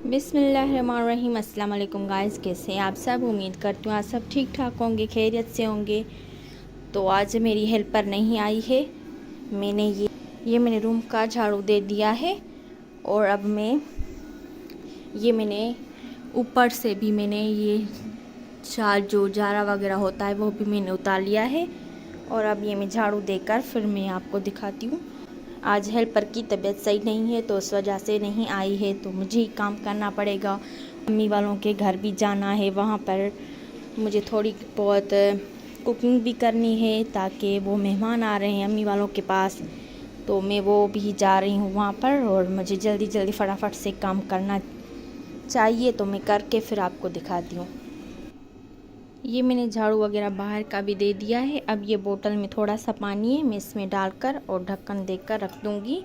बिस्मिल्लाहिर्रहमानिर्रहीम। अस्सलाम वालेकुम गाइस, कैसे हैं आप सब। उम्मीद करती हूँ आप सब ठीक ठाक होंगे, खैरियत से होंगे। तो आज मेरी हेल्पर नहीं आई है। मैंने ये मैंने रूम का झाड़ू दे दिया है और अब मैंने ऊपर से भी मैंने ये चार जो जारा वगैरह होता है वो भी मैंने उतार लिया है। और अब ये मैं झाड़ू देकर फिर मैं आपको दिखाती हूँ। आज हेल्पर की तबीयत सही नहीं है तो उस वजह से नहीं आई है, तो मुझे ही काम करना पड़ेगा। अम्मी वालों के घर भी जाना है, वहाँ पर मुझे थोड़ी बहुत कुकिंग भी करनी है ताकि वो मेहमान आ रहे हैं अम्मी वालों के पास, तो मैं वो भी जा रही हूँ वहाँ पर। और मुझे जल्दी जल्दी फटाफट से काम करना चाहिए, तो मैं करके फिर आपको दिखाती हूँ। ये मैंने झाड़ू वगैरह बाहर का भी दे दिया है। अब ये बोतल में थोड़ा सा पानी है, मैं इसमें डालकर और ढक्कन देकर रख दूँगी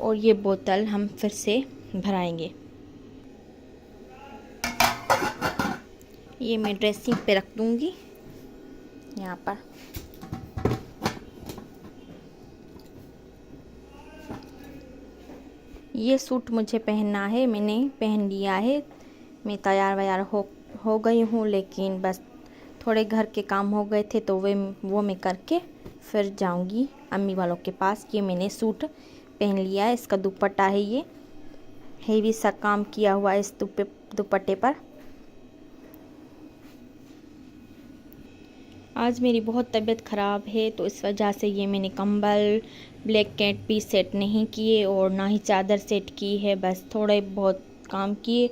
और ये बोतल हम फिर से भराएंगे। ये मैं ड्रेसिंग पे रख दूँगी यहाँ पर। ये सूट मुझे पहनना है, मैंने पहन लिया है। मैं तैयार वैयार हो गई हूँ, लेकिन बस थोड़े घर के काम हो गए थे तो वो मैं करके फिर जाऊँगी अम्मी वालों के पास। ये मैंने सूट पहन लिया है, इसका दुपट्टा है, ये हेवी सा काम किया हुआ है इस दुपट्टे पर। आज मेरी बहुत तबीयत ख़राब है तो इस वजह से ये मैंने कंबल ब्लैंकेट भी सेट नहीं किए और ना ही चादर सेट की है, बस थोड़े बहुत काम किए।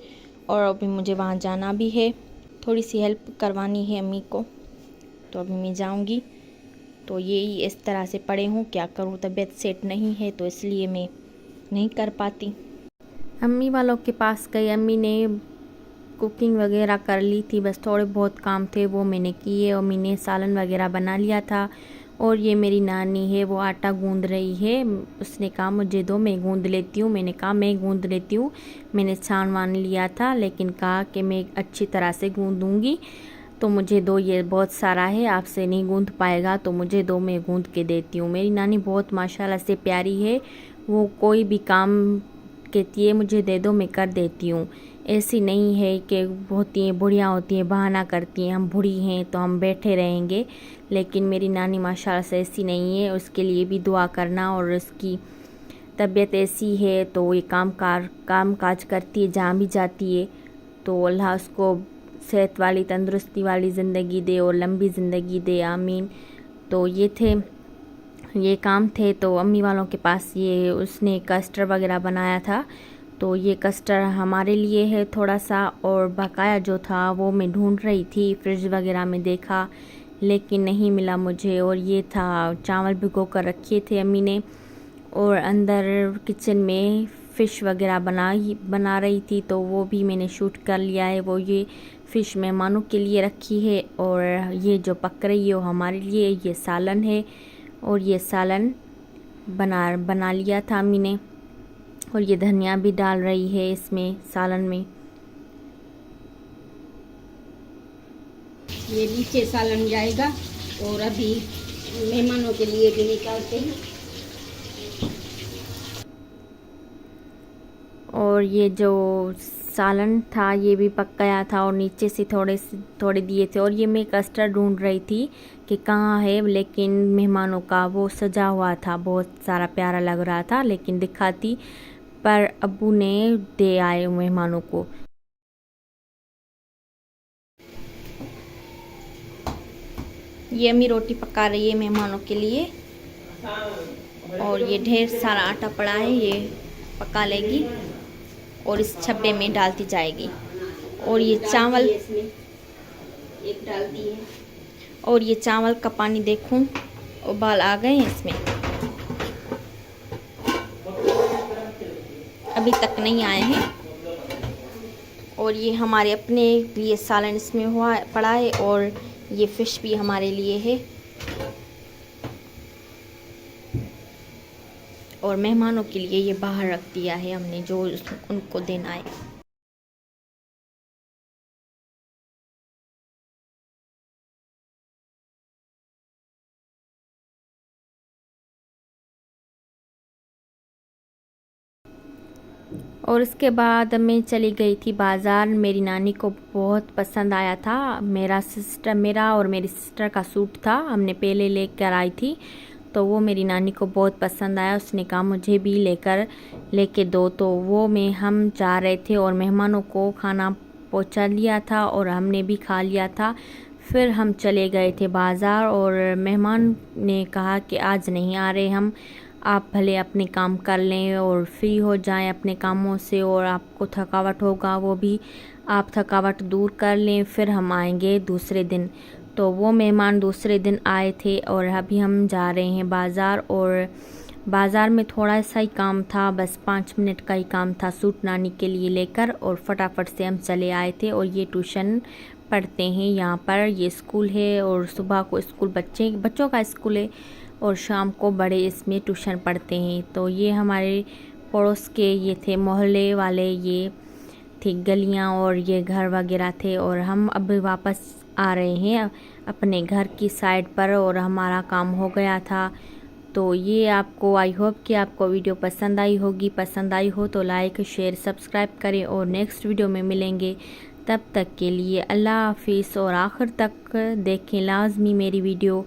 और अभी मुझे वहाँ जाना भी है, थोड़ी सी हेल्प करवानी है अम्मी को, तो अभी मैं जाऊँगी। तो यही इस तरह से पड़े हूँ, क्या करूँ, तबीयत सेट नहीं है तो इसलिए मैं नहीं कर पाती। अम्मी वालों के पास गई, अम्मी ने कुकिंग वगैरह कर ली थी, बस थोड़े बहुत काम थे वो मैंने किए और मैंने सालन वगैरह बना लिया था। और ये मेरी नानी है, वो आटा गूंद रही है। उसने कहा मुझे दो, मैं गूंद लेती हूँ। मैंने कहा मैं गूंद लेती हूँ। मैंने छान वान लिया था, लेकिन कहा कि मैं अच्छी तरह से गूंदूँगी, तो मुझे दो, ये बहुत सारा है, आपसे नहीं गूंद पाएगा तो मुझे दो, मैं गूंद के देती हूँ। मेरी नानी बहुत माशाल्लाह से प्यारी है, वो कोई भी काम कहती है मुझे दे दो, मैं कर देती हूँ। ऐसी नहीं है कि होती हैं बुढ़ियाँ होती हैं बहाना करती हैं हम बूढ़ी हैं तो हम बैठे रहेंगे, लेकिन मेरी नानी माशाल्लाह से ऐसी नहीं है। उसके लिए भी दुआ करना। और उसकी तबीयत ऐसी है तो ये काम काज करती है, जहाँ भी जाती है, तो अल्लाह उसको सेहत वाली तंदुरुस्ती वाली ज़िंदगी दे और लंबी ज़िंदगी दे, आमीन। तो ये काम थे, तो अम्मी वालों के पास ये उसने कस्टर्ड वगैरह बनाया था, तो ये कस्टर्ड हमारे लिए है थोड़ा सा। और बकाया जो था वो मैं ढूंढ रही थी, फ्रिज वगैरह में देखा लेकिन नहीं मिला मुझे। और ये था, चावल भिगो कर रखे थे अम्मी ने, और अंदर किचन में फ़िश वगैरह बना रही थी, तो वो भी मैंने शूट कर लिया है। वो ये फ़िश मेहमानों के लिए रखी है और ये जो पक रही है वो हमारे लिए। ये सालन है और ये सालन बना लिया था अम्मी ने। और ये धनिया भी डाल रही है इसमें सालन में। ये नीचे सालन जाएगा और अभी मेहमानों के लिए भी निकालते हैं। और ये जो सालन था ये भी पक गया था और नीचे से थोड़े दिए थे। और ये मैं कस्टर्ड ढूंढ रही थी कि कहाँ है, लेकिन मेहमानों का वो सजा हुआ था, बहुत सारा प्यारा लग रहा था, लेकिन दिखाती पर अब्बू ने दे आए मेहमानों को। ये अम्मी रोटी पका रही है मेहमानों के लिए, और ये ढेर सारा आटा पड़ा है, ये पका लेगी और इस छब्बे में डालती जाएगी। और ये चावल एक डालती है। और ये चावल का पानी देखूं, उबाल आ गए हैं इसमें, अभी तक नहीं आए हैं। और ये हमारे अपने लिए सालन इसमें हुआ पड़ा है और ये फ़िश भी हमारे लिए है और मेहमानों के लिए ये बाहर रख दिया है हमने, जो उनको देना है। और उसके बाद मैं चली गई थी बाज़ार। मेरी नानी को बहुत पसंद आया था, मेरा और मेरी सिस्टर का सूट था, हमने पहले लेकर आई थी, तो वो मेरी नानी को बहुत पसंद आया। उसने कहा मुझे भी लेके दो, तो वो हम जा रहे थे और मेहमानों को खाना पहुंचा लिया था और हमने भी खा लिया था। फिर हम चले गए थे बाज़ार और मेहमान ने कहा कि आज नहीं आ रहे हम, आप भले अपने काम कर लें और फ्री हो जाएं अपने कामों से, और आपको थकावट होगा वो भी आप थकावट दूर कर लें, फिर हम आएंगे दूसरे दिन। तो वो मेहमान दूसरे दिन आए थे और अभी हम जा रहे हैं बाज़ार। और बाज़ार में थोड़ा सा ही काम था, बस 5 मिनट का ही काम था सूट नानी के लिए लेकर, और फटाफट से हम चले आए थे। और ये ट्यूशन पढ़ते हैं यहाँ पर, ये स्कूल है, और सुबह को स्कूल बच्चों का स्कूल है और शाम को बड़े इसमें ट्यूशन पढ़ते हैं। तो ये हमारे पड़ोस के ये थे मोहल्ले वाले, ये थी गलियाँ और ये घर वगैरह थे। और हम अब वापस आ रहे हैं अपने घर की साइड पर, और हमारा काम हो गया था। तो ये आपको, आई होप कि आपको वीडियो पसंद आई होगी। पसंद आई हो तो लाइक शेयर सब्सक्राइब करें, और नेक्स्ट वीडियो में मिलेंगे। तब तक के लिए अल्लाह हाफिज़, और आखिर तक देखें लाजमी मेरी वीडियो।